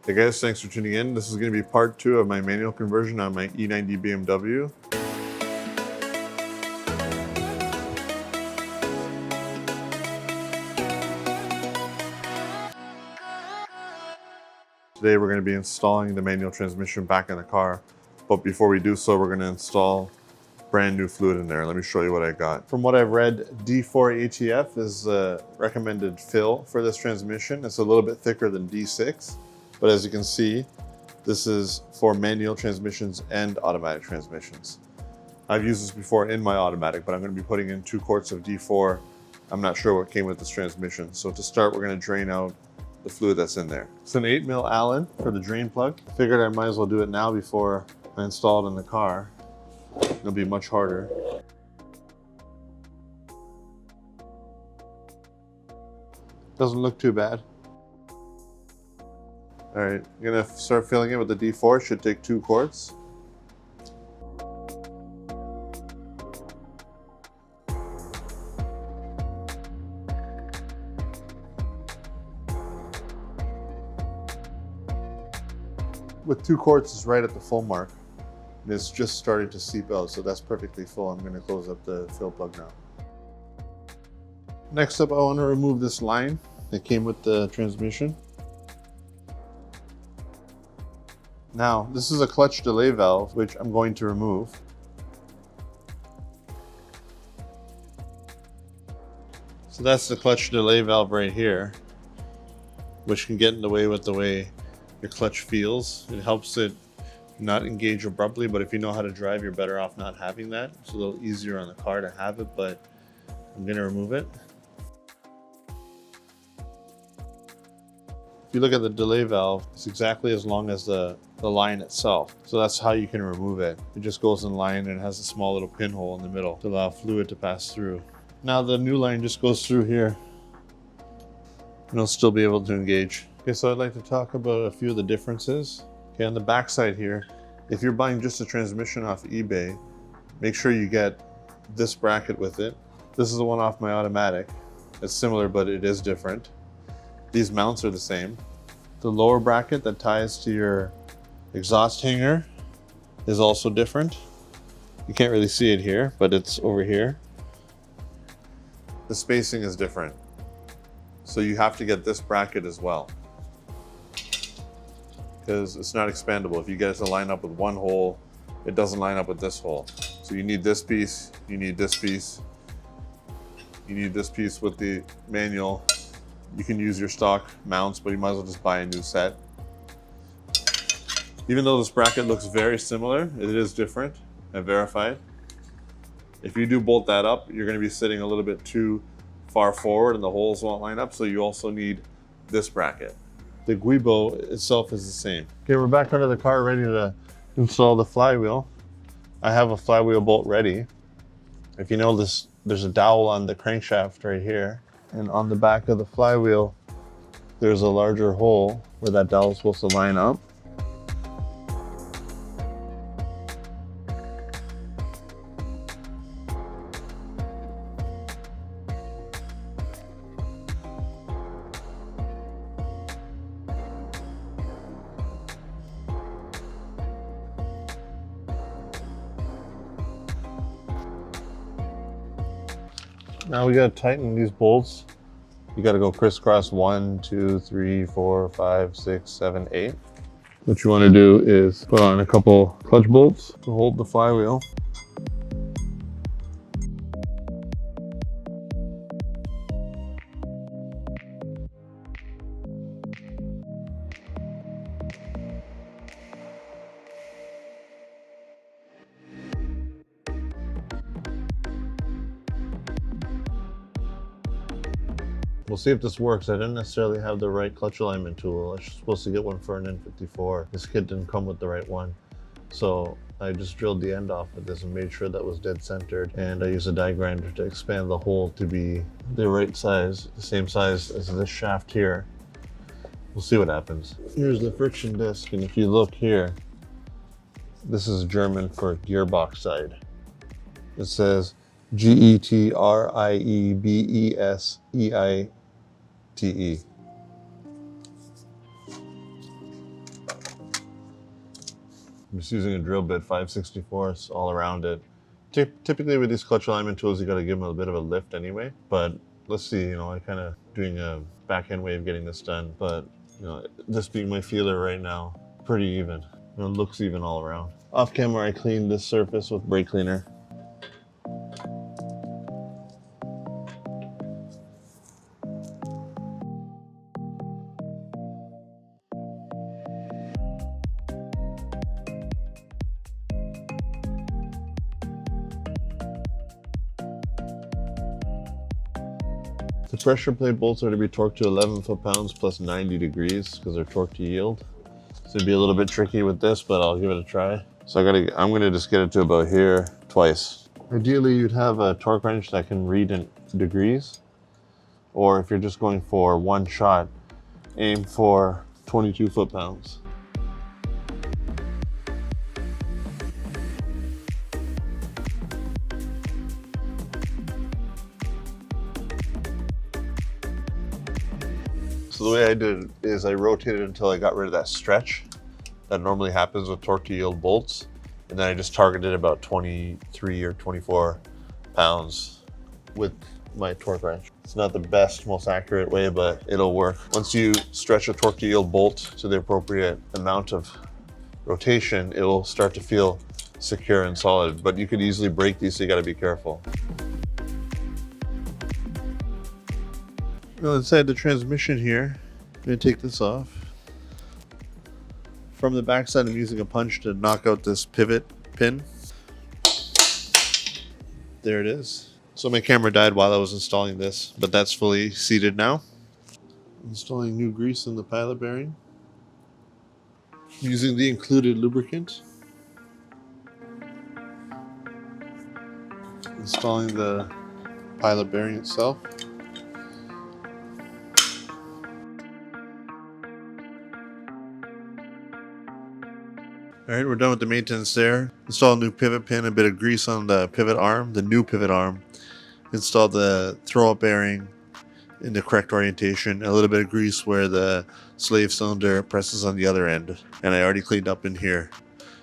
Hey guys, thanks for tuning in. This is going to be part 2 of my manual conversion on my E90 BMW. Today we're going to be installing the manual transmission back in the car, but before we do so, we're going to install brand new fluid in there. Let me show you what I got. From what I've read, D4 ATF is the recommended fill for this transmission. It's a little bit thicker than D6, but as you can see, this is for manual transmissions and automatic transmissions. I've used this before in my automatic, but I'm going to be putting in 2 quarts of D4. I'm not sure what came with this transmission. So to start, we're going to drain out the fluid that's in there. It's an 8mm Allen for the drain plug. Figured I might as well do it now before I install it in the car. It'll be much harder. Doesn't look too bad. All right, I'm gonna start filling it with the D4. Should take 2 quarts. With 2 quarts is right at the full mark. And it's just starting to seep out, so that's perfectly full. I'm gonna close up the fill plug now. Next up, I wanna remove this line that came with the transmission. Now, this is a clutch delay valve, which I'm going to remove. So that's the clutch delay valve right here, which can get in the way with the way your clutch feels. It helps it not engage abruptly, but if you know how to drive, you're better off not having that. It's a little easier on the car to have it, but I'm gonna remove it. If you look at the delay valve, it's exactly as long as the line itself. So that's how you can remove it. It just goes in line and has a small little pinhole in the middle to allow fluid to pass through. Now the new line just goes through here and it'll still be able to engage. Okay, so I'd like to talk about a few of the differences. Okay, on the back side here, if you're buying just a transmission off eBay, make sure you get this bracket with it. This is the one off my automatic. It's similar, but it is different. These mounts are the same. The lower bracket that ties to your exhaust hanger is also different. You can't really see it here, but it's over here. The spacing is different. So you have to get this bracket as well, because it's not expandable. If you get it to line up with one hole, it doesn't line up with this hole. So you need this piece, you need this piece, you need this piece with the manual. You can use your stock mounts, but you might as well just buy a new set. Even though this bracket looks very similar, it is different. I verified. If you do bolt that up, you're going to be sitting a little bit too far forward and the holes won't line up, so you also need this bracket. The guibo itself is the same. Okay, we're back under the car ready to install the flywheel. I have a flywheel bolt ready. If you notice, there's a dowel on the crankshaft right here. And on the back of the flywheel, there's a larger hole where that dowel is supposed to line up. Now we gotta tighten these bolts. You gotta go crisscross 1, 2, 3, 4, 5, 6, 7, 8. What you wanna do is put on a couple clutch bolts to hold the flywheel. We'll see if this works. I didn't necessarily have the right clutch alignment tool. I was supposed to get one for an N54. This kit didn't come with the right one. So I just drilled the end off of this and made sure that was dead centered. And I used a die grinder to expand the hole to be the right size, the same size as this shaft here. We'll see what happens. Here's the friction disc, and if you look here, this is German for gearbox side. It says GETRIEBESEITE. I'm just using a drill bit, 5/64 all around it. Typically with these clutch alignment tools, you got to give them a bit of a lift anyway. But let's see, you know, I kind of doing a backhand way of getting this done. But, you know, this being my feeler right now, pretty even. You know, it looks even all around. Off camera, I cleaned this surface with brake cleaner. The pressure plate bolts are to be torqued to 11 foot-pounds plus 90 degrees because they're torqued to yield. So it'd be a little bit tricky with this, but I'll give it a try. So I'm gonna just get it to about here twice. Ideally, you'd have a torque wrench that can read in degrees, or if you're just going for one shot, aim for 22 foot-pounds. So the way I did it is I rotated until I got rid of that stretch that normally happens with torque to yield bolts. And then I just targeted about 23 or 24 pounds with my torque wrench. It's not the best, most accurate way, but it'll work. Once you stretch a torque to yield bolt to the appropriate amount of rotation, it will start to feel secure and solid, but you could easily break these, so you gotta be careful. Well, inside the transmission here, I'm going to take this off. From the backside, I'm using a punch to knock out this pivot pin. There it is. So my camera died while I was installing this, but that's fully seated now. Installing new grease in the pilot bearing. Using the included lubricant. Installing the pilot bearing itself. All right, we're done with the maintenance there. Install a new pivot pin, a bit of grease on the pivot arm, the new pivot arm. Install the throw-up bearing in the correct orientation, a little bit of grease where the slave cylinder presses on the other end. And I already cleaned up in here.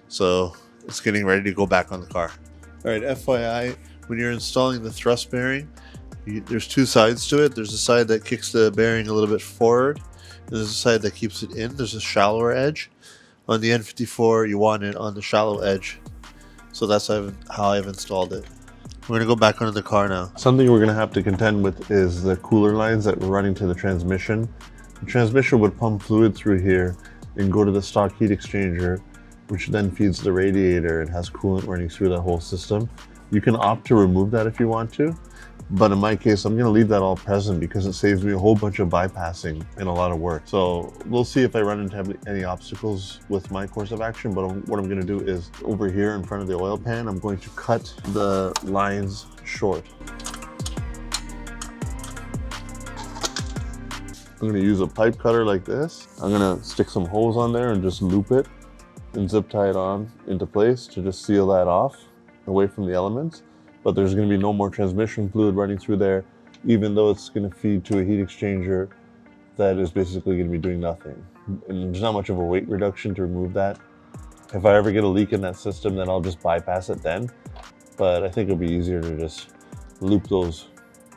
So it's getting ready to go back on the car. All right, FYI, when you're installing the thrust bearing, there's two sides to it. There's a side that kicks the bearing a little bit forward. And there's a side that keeps it in. There's a shallower edge. On the N54, you want it on the shallow edge. So that's how I've installed it. We're gonna go back under the car now. Something we're gonna have to contend with is the cooler lines that we're running to the transmission. The transmission would pump fluid through here and go to the stock heat exchanger, which then feeds the radiator and has coolant running through that whole system. You can opt to remove that if you want to, but in my case, I'm gonna leave that all present because it saves me a whole bunch of bypassing and a lot of work. So we'll see if I run into any obstacles with my course of action, but what I'm gonna do is over here in front of the oil pan, I'm going to cut the lines short. I'm gonna use a pipe cutter like this. I'm gonna stick some hose on there and just loop it and zip tie it on into place to just seal that off away from the elements. But there's going to be no more transmission fluid running through there, even though it's going to feed to a heat exchanger that is basically going to be doing nothing. And there's not much of a weight reduction to remove that. If I ever get a leak in that system, then I'll just bypass it then. But I think it'll be easier to just loop those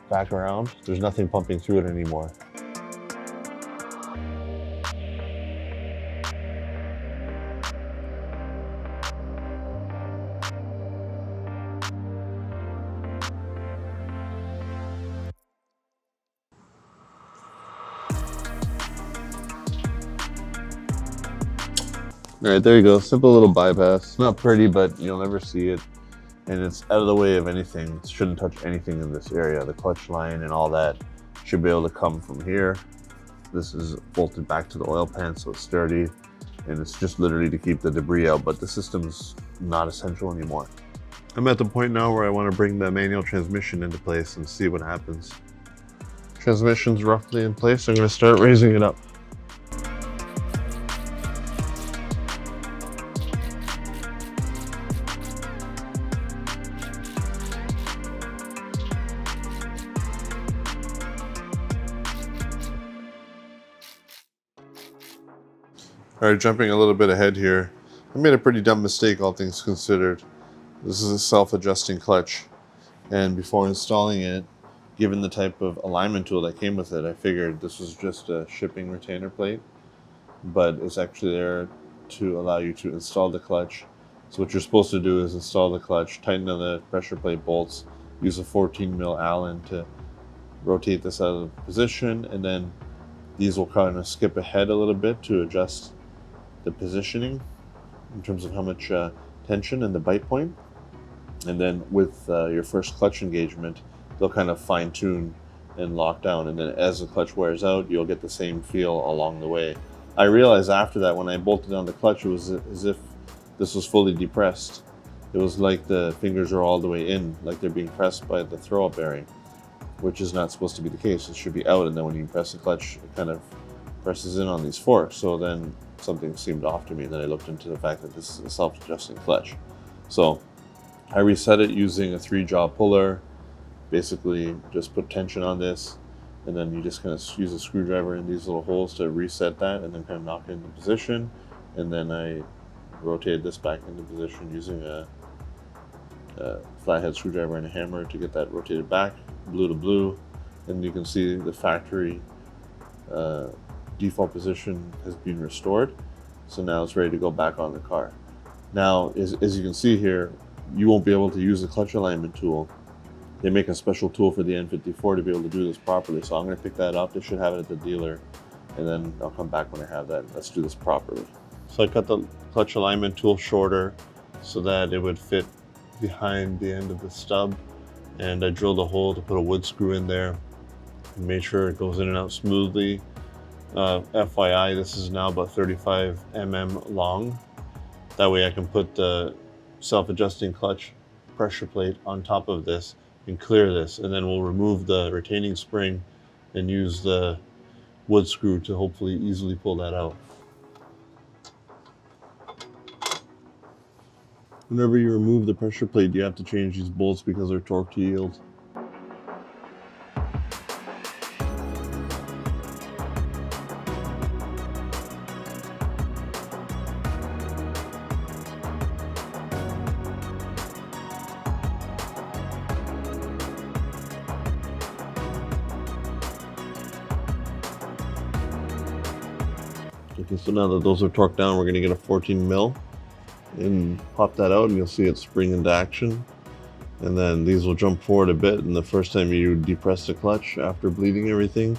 back around. There's nothing pumping through it anymore. All right, there you go. Simple little bypass. Not pretty, but you'll never see it. And it's out of the way of anything. It shouldn't touch anything in this area. The clutch line and all that should be able to come from here. This is bolted back to the oil pan, so it's sturdy. And it's just literally to keep the debris out, but the system's not essential anymore. I'm at the point now where I want to bring the manual transmission into place and see what happens. Transmission's roughly in place. I'm going to start raising it up. All right, jumping a little bit ahead here. I made a pretty dumb mistake, all things considered. This is a self-adjusting clutch, and before installing it, given the type of alignment tool that came with it, I figured this was just a shipping retainer plate, but it's actually there to allow you to install the clutch. So what you're supposed to do is install the clutch, tighten down the pressure plate bolts, use a 14 mil Allen to rotate this out of position, and then these will kind of skip ahead a little bit to adjust the positioning in terms of how much tension and the bite point. And then with your first clutch engagement, they'll kind of fine tune and lock down. And then as the clutch wears out, you'll get the same feel along the way. I realized after that, when I bolted down the clutch, it was as if this was fully depressed. It was like the fingers are all the way in, like they're being pressed by the throw-up bearing, which is not supposed to be the case. It should be out, and then when you press the clutch, it kind of presses in on these forks. So then something seemed off to me. Then I looked into the fact that this is a self-adjusting clutch. So I reset it using a 3-jaw puller. Basically just put tension on this, and then you just kind of use a screwdriver in these little holes to reset that, and then kind of knock it into position. And then I rotated this back into position using a flathead screwdriver and a hammer to get that rotated back, blue to blue. And you can see the factory default position has been restored. So now it's ready to go back on the car. Now, as you can see here, you won't be able to use the clutch alignment tool. They make a special tool for the N54 to be able to do this properly. So I'm going to pick that up. They should have it at the dealer, and then I'll come back when I have that. Let's do this properly. So I cut the clutch alignment tool shorter so that it would fit behind the end of the stub, and I drilled a hole to put a wood screw in there and made sure it goes in and out smoothly. FYI, this is now about 35 mm long. That way I can put the self-adjusting clutch pressure plate on top of this and clear this, and then we'll remove the retaining spring and use the wood screw to hopefully easily pull that out. Whenever you remove the pressure plate, you have to change these bolts because they're torque to yield. Okay, so now that those are torqued down, we're going to get a 14 mil and pop that out, and you'll see it spring into action. And then these will jump forward a bit, and the first time you depress the clutch after bleeding everything,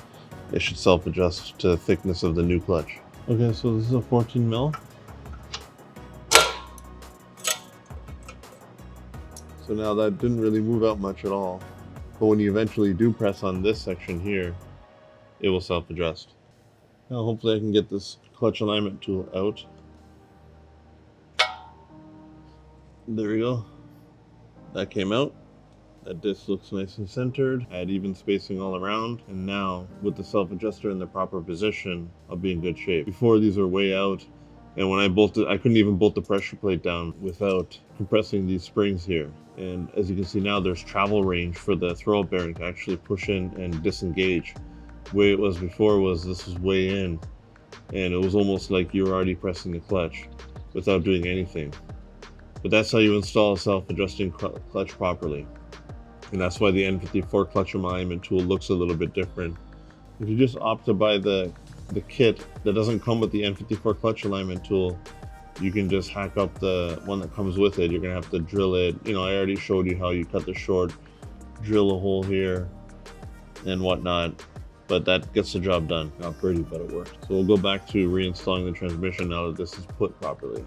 it should self-adjust to the thickness of the new clutch. Okay, so this is a 14 mil. So now that didn't really move out much at all. But when you eventually do press on this section here, it will self-adjust. Now hopefully I can get this clutch alignment tool out. There we go. That came out. That disc looks nice and centered. I had even spacing all around. And now with the self-adjuster in the proper position, I'll be in good shape. Before, these were way out. And when I bolted, I couldn't even bolt the pressure plate down without compressing these springs here. And as you can see now, there's travel range for the throw-up bearing to actually push in and disengage. The way it was before was this was way in, and it was almost like you were already pressing the clutch without doing anything. But that's how you install a self-adjusting clutch properly. And that's why the N54 clutch alignment tool looks a little bit different. If you just opt to buy the kit that doesn't come with the N54 clutch alignment tool, you can just hack up the one that comes with it. You're gonna have to drill it. You know, I already showed you how you cut the short, drill a hole here and whatnot, but that gets the job done. Not pretty, but it works. So we'll go back to reinstalling the transmission now that this is put properly.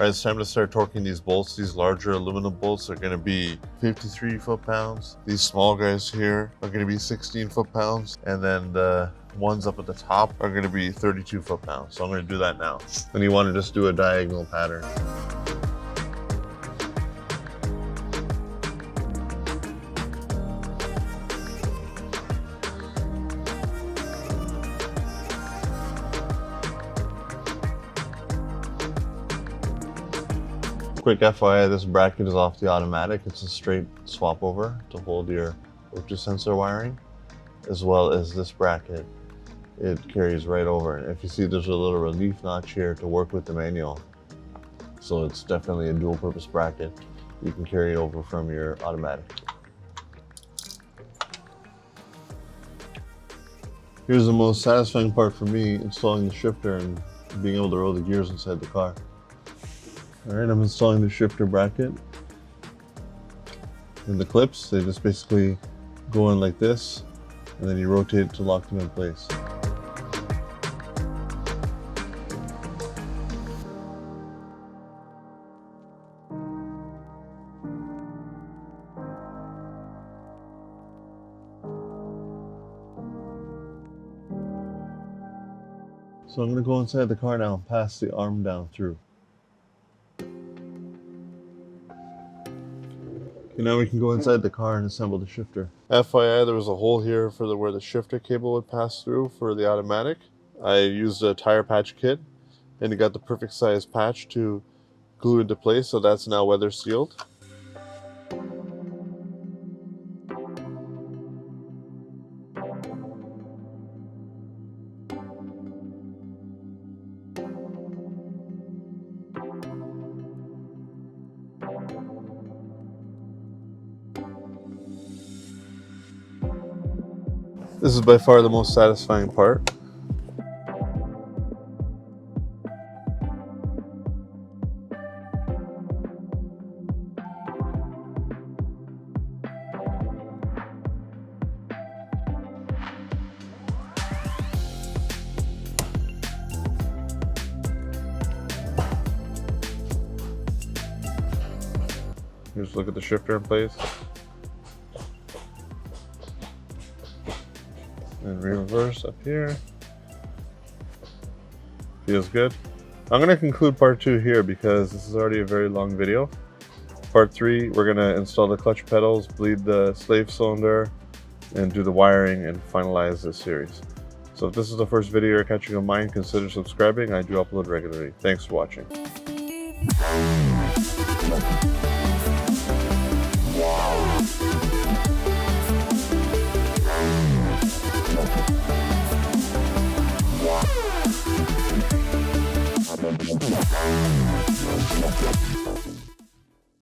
All right, it's time to start torquing these bolts. These larger aluminum bolts are gonna be 53 foot-pounds. These small guys here are gonna be 16 foot-pounds. And then the ones up at the top are gonna be 32 foot-pounds. So I'm gonna do that now. And you wanna just do a diagonal pattern. Quick FYI, this bracket is off the automatic. It's a straight swap over to hold your O2 sensor wiring, as well as this bracket. It carries right over. And if you see, there's a little relief notch here to work with the manual. So it's definitely a dual purpose bracket. You can carry it over from your automatic. Here's the most satisfying part for me, installing the shifter and being able to roll the gears inside the car. All right, I'm installing the shifter bracket. And the clips, they just basically go in like this, and then you rotate it to lock them in place. So I'm gonna go inside the car now and pass the arm down through. Okay, now we can go inside the car and assemble the shifter. FYI, there was a hole here for where the shifter cable would pass through for the automatic. I used a tire patch kit and it got the perfect size patch to glue into place, so that's now weather sealed. This is by far the most satisfying part. Just look at the shifter in place. And reverse up here. Feels good. I'm going to conclude part 2 here because this is already a very long video. Part 3, we're going to install the clutch pedals, bleed the slave cylinder, and do the wiring and finalize this series. So if this is the first video you're catching on mine, consider subscribing. I do upload regularly. Thanks for watching. Wow.